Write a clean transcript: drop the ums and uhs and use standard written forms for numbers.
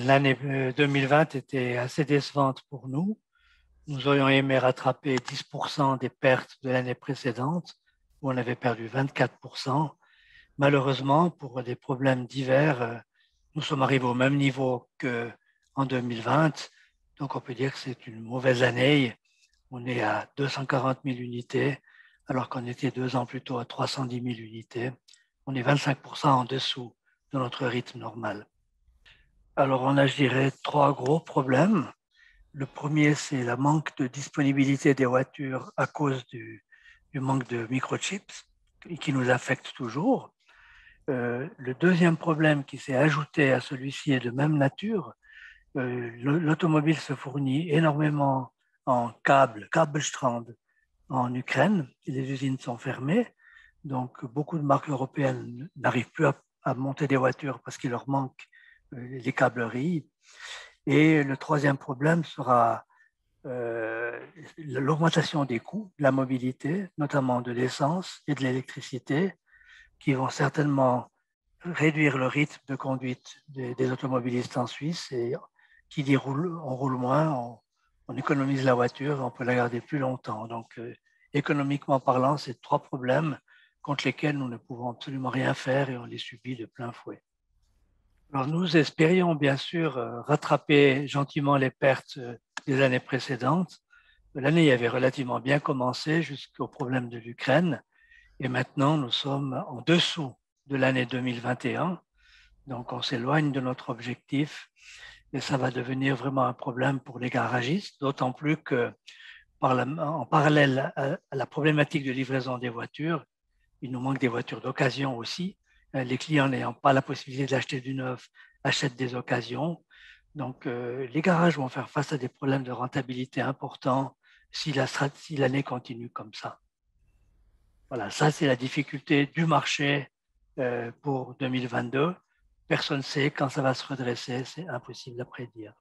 L'année 2020 était assez décevante pour nous. Nous aurions aimé rattraper 10% des pertes de l'année précédente, où on avait perdu 24%. Malheureusement, pour des problèmes divers, nous sommes arrivés au même niveau qu'en 2020. Donc, on peut dire que c'est une mauvaise année. On est à 240 000 unités, alors qu'on était 2 ans plus tôt à 310 000 unités. On est 25% en dessous de notre rythme normal. Alors, on a, je dirais, trois gros problèmes. Le premier, c'est le manque de disponibilité des voitures à cause du manque de microchips qui nous affecte toujours. Le deuxième problème qui s'est ajouté à celui-ci est de même nature. L'automobile se fournit énormément en Kabelstrand en Ukraine. Les usines sont fermées. Donc, beaucoup de marques européennes n'arrivent plus à monter des voitures parce qu'il leur manque les câbleries. Et le troisième problème sera l'augmentation des coûts de la mobilité, notamment de l'essence et de l'électricité, qui vont certainement réduire le rythme de conduite des automobilistes en Suisse. Et qui dit on roule moins, on économise la voiture, on peut la garder plus longtemps. Donc, économiquement parlant, c'est trois problèmes contre lesquels nous ne pouvons absolument rien faire et on les subit de plein fouet. Alors, nous espérions bien sûr rattraper gentiment les pertes des années précédentes. L'année avait relativement bien commencé jusqu'au problème de l'Ukraine et maintenant nous sommes en dessous de l'année 2021. Donc on s'éloigne de notre objectif et ça va devenir vraiment un problème pour les garagistes, d'autant plus que en parallèle à la problématique de livraison des voitures, il nous manque des voitures d'occasion aussi. Les clients n'ayant pas la possibilité d'acheter du neuf achètent des occasions. Donc, les garages vont faire face à des problèmes de rentabilité importants si l'année continue comme ça. Voilà, ça c'est la difficulté du marché pour 2022. Personne ne sait quand ça va se redresser, c'est impossible à prédire.